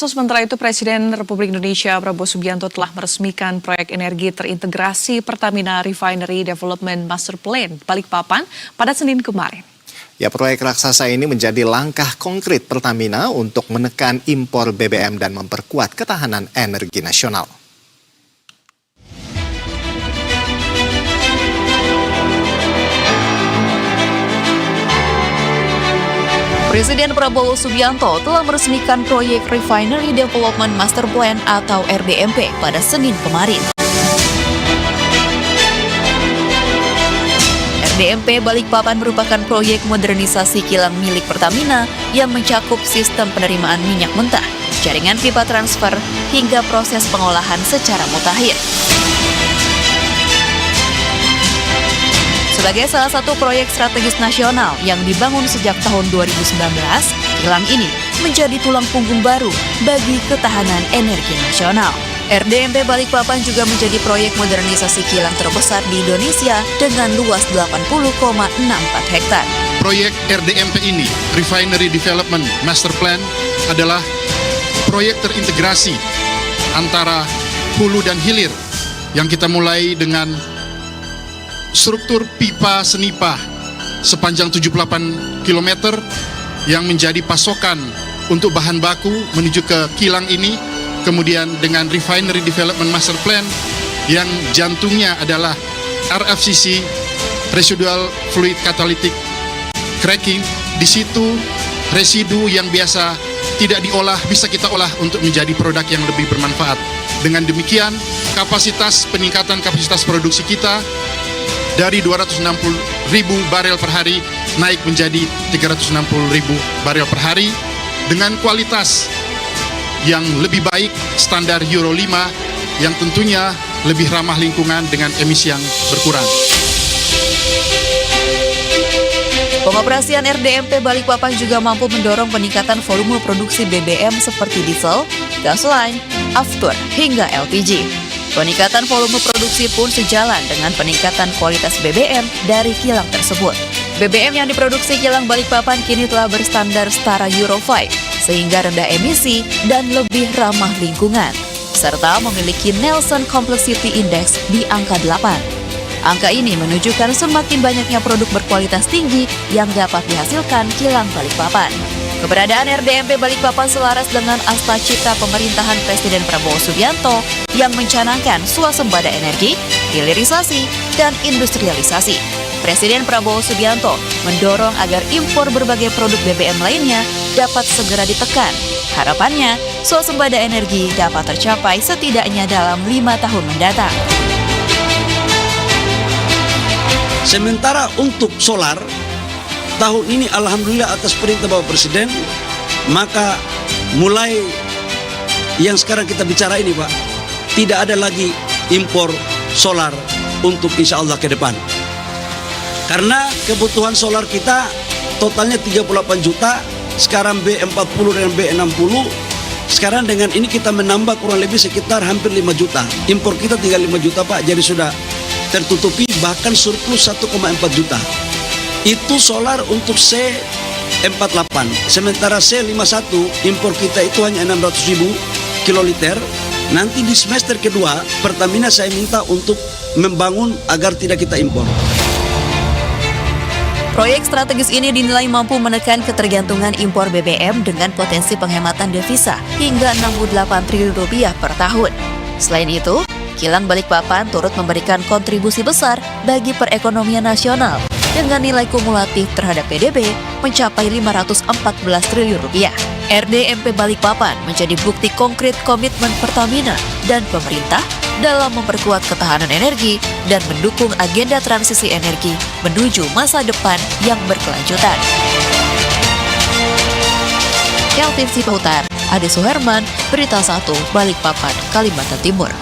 Sementara itu, Presiden Republik Indonesia Prabowo Subianto telah meresmikan proyek energi terintegrasi Pertamina Refinery Development Master Plan Balikpapan pada Senin kemarin. Ya, proyek raksasa ini menjadi langkah konkret Pertamina untuk menekan impor BBM dan memperkuat ketahanan energi nasional. Presiden Prabowo Subianto telah meresmikan proyek Refinery Development Master Plan atau RDMP pada Senin kemarin. RDMP Balikpapan merupakan proyek modernisasi kilang milik Pertamina yang mencakup sistem penerimaan minyak mentah, jaringan pipa transfer, hingga proses pengolahan secara mutakhir. Sebagai salah satu proyek strategis nasional yang dibangun sejak tahun 2019, kilang ini menjadi tulang punggung baru bagi ketahanan energi nasional. RDMP Balikpapan juga menjadi proyek modernisasi kilang terbesar di Indonesia dengan luas 80,64 hektar. Proyek RDMP ini, Refinery Development Master Plan, adalah proyek terintegrasi antara hulu dan hilir yang kita mulai dengan struktur pipa senipa sepanjang 78 km yang menjadi pasokan untuk bahan baku menuju ke kilang ini, kemudian dengan Refinery Development Master Plan yang jantungnya adalah RFCC, Residual Fluid Catalytic Cracking. Di situ residu yang biasa tidak diolah bisa kita olah untuk menjadi produk yang lebih bermanfaat. Dengan demikian, peningkatan kapasitas produksi kita dari 260.000 barel per hari naik menjadi 360.000 barel per hari dengan kualitas yang lebih baik, standar Euro 5 yang tentunya lebih ramah lingkungan dengan emisi yang berkurang. Pengoperasian RDMP Balikpapan juga mampu mendorong peningkatan volume produksi BBM seperti diesel, gasoline, aftur, hingga LPG. Peningkatan volume produksi pun sejalan dengan peningkatan kualitas BBM dari kilang tersebut. BBM yang diproduksi kilang Balikpapan kini telah berstandar setara Euro 5, sehingga rendah emisi dan lebih ramah lingkungan, serta memiliki Nelson Complexity Index di angka 8. Angka ini menunjukkan semakin banyaknya produk berkualitas tinggi yang dapat dihasilkan kilang Balikpapan. Keberadaan RDMP Balikpapan selaras dengan asta cipta pemerintahan Presiden Prabowo Subianto yang mencanangkan swasembada energi, hilirisasi, dan industrialisasi. Presiden Prabowo Subianto mendorong agar impor berbagai produk BBM lainnya dapat segera ditekan. Harapannya, swasembada energi dapat tercapai setidaknya dalam 5 tahun mendatang. Sementara untuk solar, tahun ini alhamdulillah atas perintah Bapak Presiden, maka mulai yang sekarang kita bicara ini Pak, tidak ada lagi impor solar untuk insya Allah ke depan. Karena kebutuhan solar kita totalnya 38 juta, sekarang B40 dan B60, sekarang dengan ini kita menambah kurang lebih sekitar hampir 5 juta. Impor kita tinggal 5 juta Pak, jadi sudah tertutupi, bahkan surplus 1,4 juta. Itu solar untuk C48. Sementara C51 impor kita itu hanya 600.000 kiloliter. Nanti di semester kedua Pertamina saya minta untuk membangun agar tidak kita impor. Proyek strategis ini dinilai mampu menekan ketergantungan impor BBM dengan potensi penghematan devisa hingga Rp68 triliun per tahun. Selain itu, kilang Balikpapan turut memberikan kontribusi besar bagi perekonomian nasional dengan nilai kumulatif terhadap PDB mencapai Rp514 triliun. RDMP Balikpapan menjadi bukti konkret komitmen Pertamina dan pemerintah dalam memperkuat ketahanan energi dan mendukung agenda transisi energi menuju masa depan yang berkelanjutan. Kelvin Sipahutar, Ade Suherman, Berita 1, Balikpapan, Kalimantan Timur.